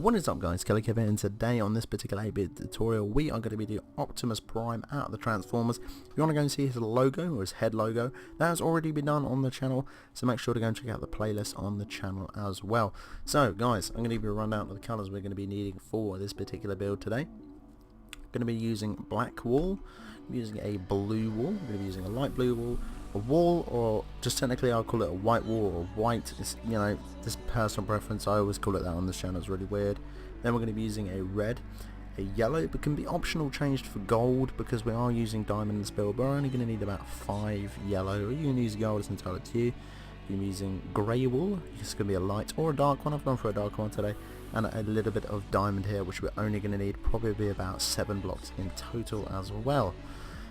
What is up guys, Killerkev here, and today on this particular 8-bit tutorial we are going to be doing Optimus Prime out of the Transformers. If you want to go and see his logo, or his head logo, that has already been done on the channel, so make sure to go and check out the playlist on the channel as well. So guys, I'm going to give you a rundown of the colours we're going to be needing for this particular build today. Going to be using black wool, using a blue wool, going to be using a light blue wool, a wool, or just technically I'll call it a white wool or white. It's, you know, this personal preference. I always call it that on this channel. It's really weird. Then we're going to be using a red, a yellow, but can be optional changed for gold because we are using diamond in this build. We're only going to need about 5 yellow, or you can use gold, it's entirely to you. I'm using grey wool, it's going to be a light or a dark one. I've gone for a dark one today, and a little bit of diamond here, which we're only going to need probably about 7 blocks in total as well.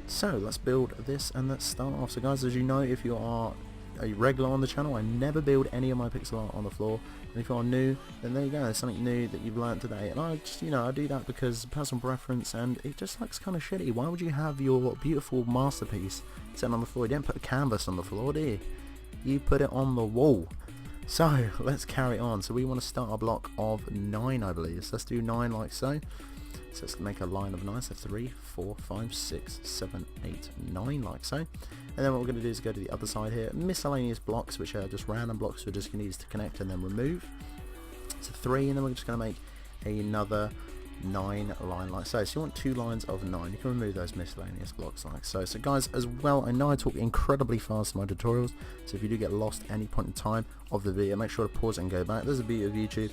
So let's build this and let's start off. So guys, as you know, if you are a regular on the channel, I never build any of my pixel art on the floor, and if you are new, then there you go, there's something new that you've learned today. And I just, you know, I do that because personal preference, and it just looks kind of shitty. Why would you have your beautiful masterpiece set on the floor? You don't put a canvas on the floor, do you? You put it on the wall. So let's carry on. So we want to start a block of 9, I believe. So let's do 9 like so. So let's make a line of 9, so 3, 4, 5, 6, 7, 8, 9 like so. And then what we're going to do is go to the other side here, miscellaneous blocks, which are just random blocks we're just going to use to connect and then remove. So 3, and then we're just going to make another 9 line like so. So you want 2 lines of 9, you can remove those miscellaneous blocks like so. So guys, as well, I know I talk incredibly fast in my tutorials, so if you do get lost at any point in time of the video, make sure to pause it and go back. There's a beauty of YouTube.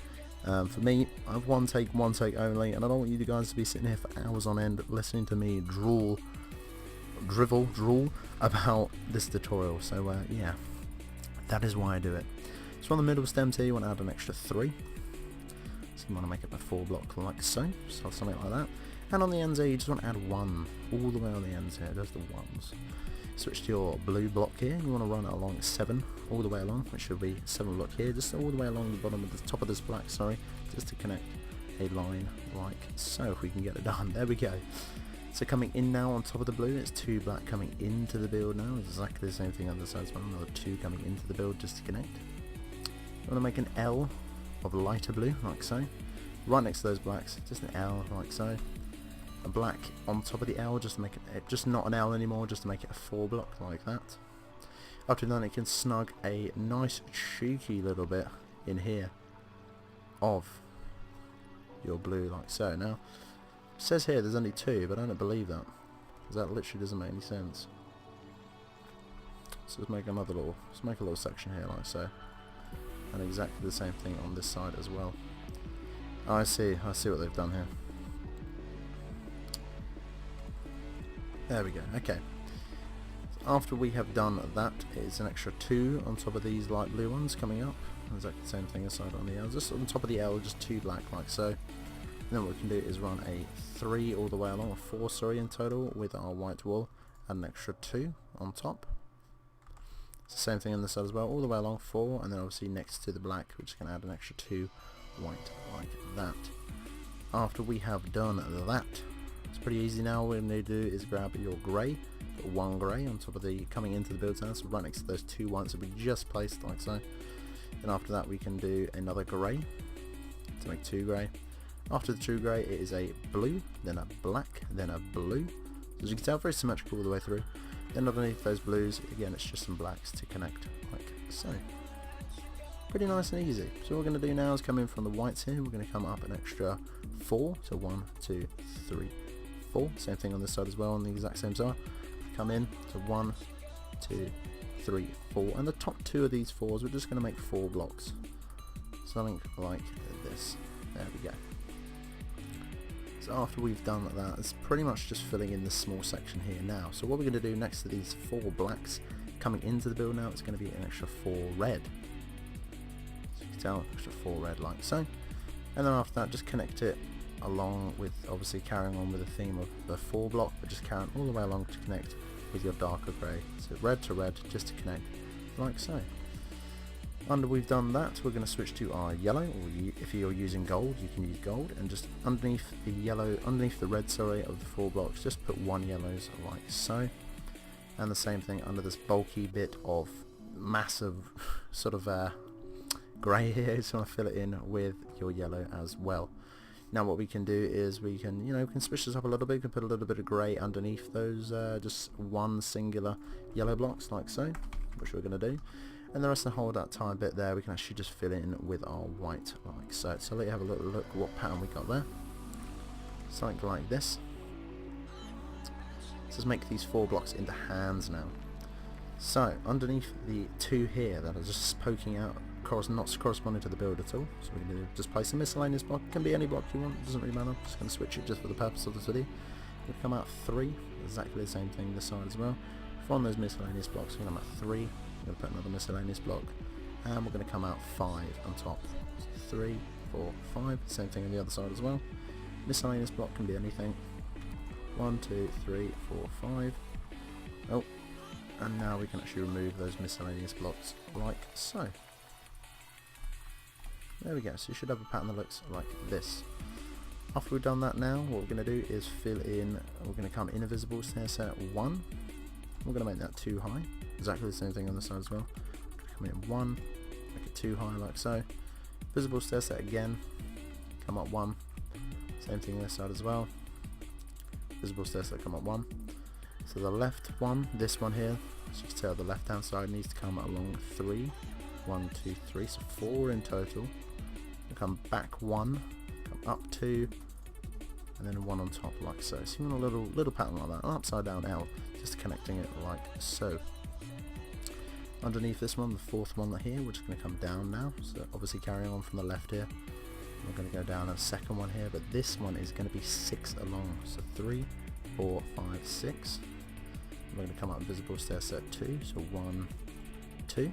For me, I have one take only, and I don't want you guys to be sitting here for hours on end listening to me drool about this tutorial. So yeah, that is why I do it. So on the middle stems here, you want to add an extra 3. So you want to make it a 4 block like so, something like that. And on the ends here, you just want to add 1 all the way on the ends here, just the 1s. Switch to your blue block here, you want to run it along 7 all the way along, which should be 7 block here, just all the way along the bottom of the top of this black, sorry, just to connect a line like so. If we can get it done, there we go. So coming in now on top of the blue, it's 2 black coming into the build now, exactly the same thing on the side as well, another 2 coming into the build just to connect. You want to make an L of lighter blue like so, right next to those blacks, just an L like so. A black on top of the L, just to make it just not an L anymore, just to make it a 4 block like that. After that, you can snug a nice cheeky little bit in here of your blue like so. Now it says here there's only 2, but I don't believe that, because that literally doesn't make any sense. So let's make another little, let's make a little section here like so, and exactly the same thing on this side as well. Oh, I see what they've done here. There we go, okay. After we have done that, it's an extra 2 on top of these light blue ones coming up. Exactly the same thing aside on the L, just on top of the L, just 2 black like so. And then what we can do is run a 3 all the way along, a 4 sorry in total, with our white wool, and an extra 2 on top. It's the same thing on this side as well, all the way along 4, and then obviously next to the black, we're just going to add an extra 2 white like that. After we have done that, it's pretty easy now. What we're going to do is grab your grey, put 1 grey on top of the coming into the build now, so right next to those 2 whites that we just placed like so. Then after that we can do another grey to make 2 grey. After the 2 grey, it is a blue, then a black, then a blue. So as you can tell, very symmetrical all the way through. Then underneath those blues, again it's just some blacks to connect like so. Pretty nice and easy. So what we're going to do now is come in from the whites here, we're going to come up an extra 4, so 1, 2, 3, 4. Same thing on this side as well, on the exact same side. Come in to 1, 2, 3, 4, and the top 2 of these 4s we're just going to make 4 blocks. Something like this. There we go. So after we've done that, it's pretty much just filling in this small section here now. So what we're going to do next to these 4 blacks coming into the build now, it's going to be an extra 4 red. So you can tell, extra 4 red like so. And then after that, just connect it along with, obviously carrying on with the theme of the 4 block, but just carrying all the way along to connect with your darker grey. So red to red, just to connect like so. Under we've done that, we're going to switch to our yellow, or if you're using gold, you can use gold, and just underneath the yellow, underneath the red, sorry, of the 4 blocks, just put 1 yellows like so. And the same thing under this bulky bit of massive sort of grey here, just want to fill it in with your yellow as well. Now what we can do is we can, we can switch this up a little bit. We can put a little bit of grey underneath those just one singular yellow blocks like so, which we're going to do. And the rest of the whole that tiny bit there we can actually just fill in with our white like so. So let you have a little look what pattern we got there. Something like this. So let's make these 4 blocks into hands now. So underneath the 2 here that are just poking out, not corresponding to the build at all, so we're going to just place a miscellaneous block. It can be any block you want, it doesn't really matter. I'm just going to switch it just for the purpose of this video. We're going to come out 3, exactly the same thing this side as well. From those miscellaneous blocks we're going to come out 3, we're going to put another miscellaneous block, and we're going to come out 5 on top. So 3, 4, 5, same thing on the other side as well. Miscellaneous block can be anything. 1, 2, 3, 4, 5. Oh, and now we can actually remove those miscellaneous blocks like so. There we go, so you should have a pattern that looks like this. After we've done that now, what we're going to do is fill in, we're going to come in a visible stair set 1. We're going to make that 2 high, exactly the same thing on this side as well. Come in 1, make it 2 high like so. Visible stair set again, come up 1, same thing on this side as well. Visible stair set, come up 1. So the left one, this one here, as you can tell the left hand side needs to come along 3. 1, 2, 3, so 4 in total. Come back 1, come up 2, and then 1 on top like so. So you want a little pattern like that, an upside down L, just connecting it like so. Underneath this one, the 4th one here, we're just going to come down now. So obviously carrying on from the left here, we're going to go down a 2nd one here, but this one is going to be 6 along. So 3, 4, 5, 6. We're going to come up visible stair set 2, so 1, 2.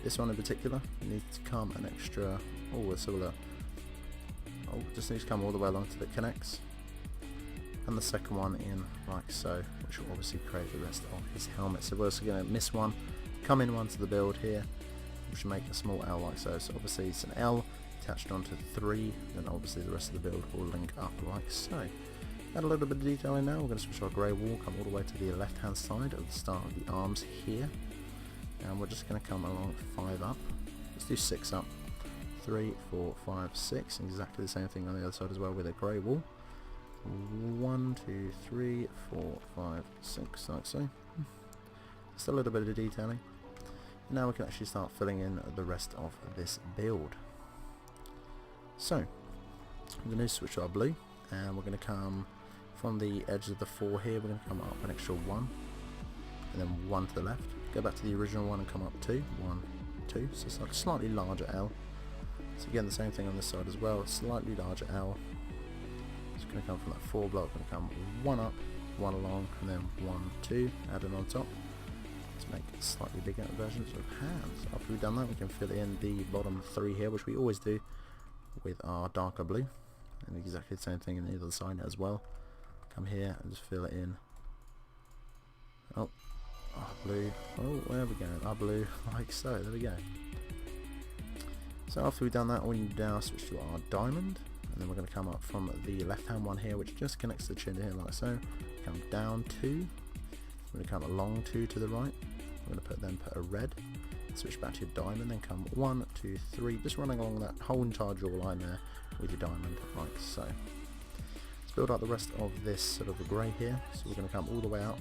This one in particular needs to come an extra, just needs to come all the way along till it connects. And the 2nd one in like so, which will obviously create the rest of his helmet. So we're also going to miss one, come in one to the build here, which will make a small L like so. So obviously it's an L attached onto 3, then obviously the rest of the build will link up like so. Add a little bit of detail in now. We're going to switch our grey wall, come all the way to the left hand side at the start of the arms here. And we're just going to come along 5 up. Let's do 6 up. 3, 4, 5, 6. Exactly the same thing on the other side as well with a grey wall. 1, 2, 3, 4, 5, 6, like so. Just a little bit of detailing. Now we can actually start filling in the rest of this build. So, we're going to switch to our blue, and we're going to come from the edge of the 4 here, we're going to come up an extra 1, and then 1 to the left. Go back to the original one and come up 2, 1, 2, so it's like a slightly larger L. So again the same thing on this side as well, slightly larger L. It's going to come from that 4 block, going to come 1 up, 1 along, and then 1, 2, added on top. Let's make slightly bigger versions of hands. After we've done that we can fill in the bottom 3 here, which we always do with our darker blue. And exactly the same thing on the other side as well. Come here and just fill it in. Oh, our blue. Oh, there we go. Our blue, like so. There we go. So after we've done that, we need to now switch to our diamond, and then we're going to come up from the left-hand one here, which just connects the chin here, like so. Come down 2. We're going to come along 2 to the right. We're going to then put a red. Switch back to your diamond, then come 1, 2, 3, just running along that whole entire jawline there with your diamond, like so. Let's build up the rest of this sort of grey here. So we're going to come all the way up,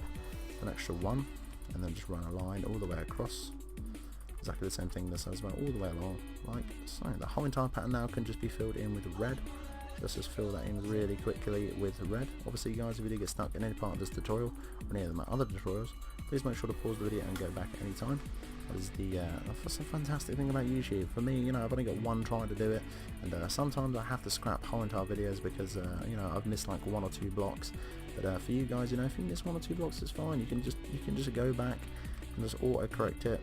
an extra 1, and then just run a line all the way across. Exactly the same thing this as well, all the way along, like so. The whole entire pattern now can just be filled in with red. So let's just fill that in really quickly with red. Obviously guys, if you do get stuck in any part of this tutorial or any of my other tutorials, please make sure to pause the video and go back at any time. That's the fantastic thing about YouTube. For me, I've only got one try to do it, and sometimes I have to scrap whole entire videos because I've missed like 1 or 2 blocks. But for you guys, if you miss 1 or 2 blocks, it's fine. You can just go back and just auto-correct it.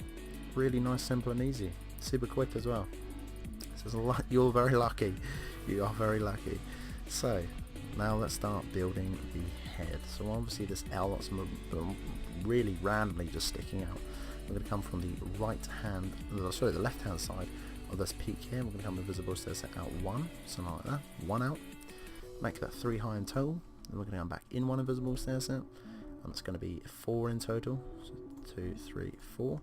Really nice, simple, and easy. Super quick as well. So you're very lucky. You are very lucky. So now let's start building the head. So obviously this L that's really randomly just sticking out. We're going to come from the the left hand side of this peak here. We're going to come invisible stair set out 1, something like that, 1 out, make that 3 high in total, and we're going to come back in 1 invisible stair set, and it's going to be 4 in total, so 2, 3, 4,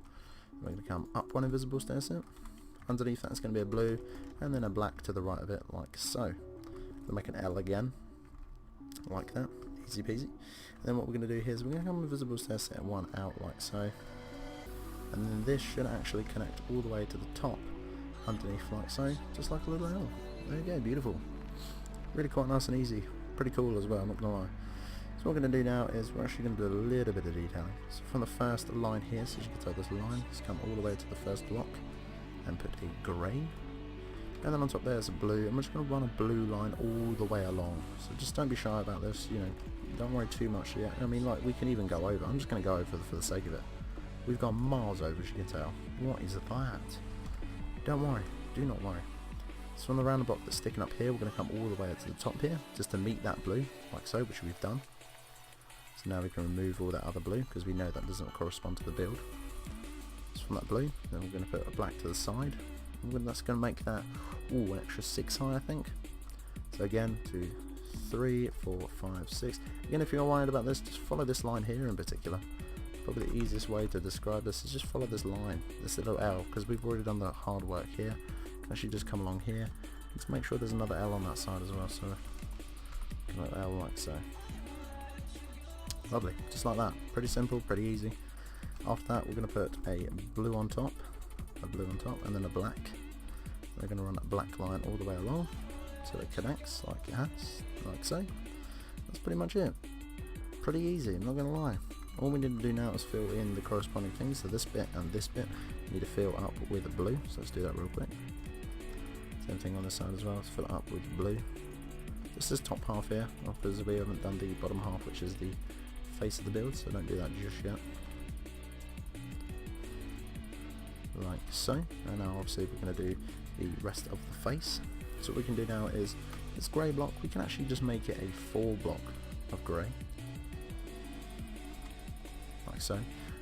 we're going to come up 1 invisible stair set, underneath that's going to be a blue, and then a black to the right of it, like so. We'll make an L again, like that, easy peasy. And then what we're going to do here is we're going to come with visible stair set one out like so, and then this should actually connect all the way to the top underneath like so, just like a little L. There you go, beautiful. Really quite nice and easy, pretty cool as well, I'm not going to lie. So what we're going to do now is we're actually going to do a little bit of detailing. So from the first line here, so as you can tell this line, just come all the way to the first block and put a grey. And then on top there's a blue, and we're just going to run a blue line all the way along. So just don't be shy about this, you know, don't worry too much yet. I mean, like, we can even go over. I'm just going to go over for the sake of it. We've gone miles over, as you can tell. What is that? Don't worry, do not worry. So from the round block that's sticking up here, we're going to come all the way up to the top here, just to meet that blue, like so, which we've done. So now we can remove all that other blue, because we know that doesn't correspond to the build. So from that blue, then we're going to put a black to the side. And that's going to make that, ooh, an extra 6 high, I think. So again, 2, 3, 4, 5, 6. Again, if you're worried about this, just follow this line here in particular. Probably the easiest way to describe this is just follow this line, this little L, because we've already done the hard work here. Can actually just come along here. Let's make sure there's another L on that side as well, so another L like so. Lovely, just like that. Pretty simple, pretty easy. After that, we're going to put a blue on top, and then a black. We're going to run that black line all the way along, so it connects like it has, like so. That's pretty much it. Pretty easy, I'm not going to lie. All we need to do now is fill in the corresponding things, so this bit and this bit need to fill up with a blue, so let's do that real quick. Same thing on this side as well, let's fill it up with blue. Just this top half here, because we haven't done the bottom half, which is the face of the build, so don't do that just yet. Like so, and now obviously we're going to do the rest of the face. So what we can do now is this grey block, we can actually just make it a 4 block of grey, like so.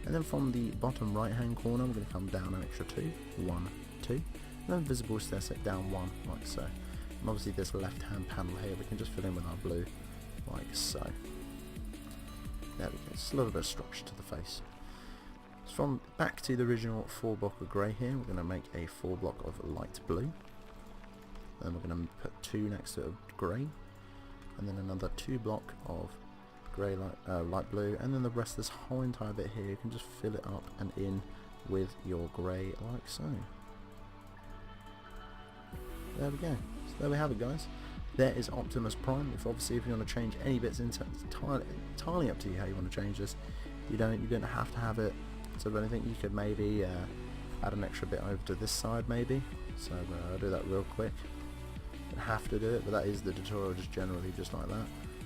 And then from the bottom right hand corner, we're going to come down an extra 2, 1, 2, and then visible stair set down 1, like so. And obviously this left hand panel here, we can just fill in with our blue, like so. There we go, just a little bit of structure to the face. So from back to the original 4 block of grey here, we're going to make a 4 block of light blue. Then we're going to put 2 next to grey, and then another 2 block of grey light blue, and then the rest of this whole entire bit here, you can just fill it up and in with your grey like so. There we go. So there we have it, guys. There is Optimus Prime. If you want to change any bits into it, it's entirely up to you how you want to change this. You don't have to have it sort of anything. You could maybe add an extra bit over to this side maybe. So I'll do that real quick. You don't have to do it, but that is the tutorial just generally just like that.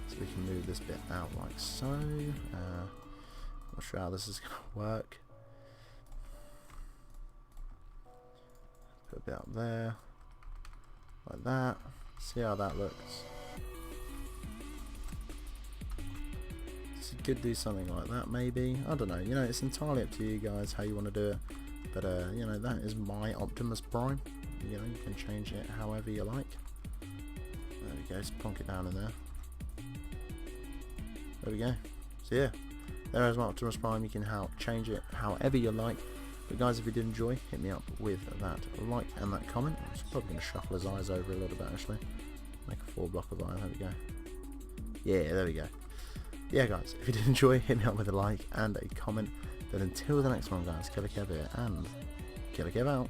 So we can move this bit out like so. Not sure how this is going to work. Put a bit up there, like that. See how that looks. So you could do something like that maybe. I don't know. You know, it's entirely up to you guys how you want to do it. But you know, that is my Optimus Prime. You know, you can change it however you like. There we go. Just plonk it down in there. There we go. So yeah, there is my Optimus Prime. You can change it however you like. But guys, if you did enjoy, hit me up with that like and that comment. I'm just probably going to shuffle his eyes over a little bit actually. Make a 4 block of eye. There we go. Yeah, there we go. Yeah guys, if you did enjoy, hit me up with a like and a comment. But until the next one guys, Killerkev here, and Killerkev out.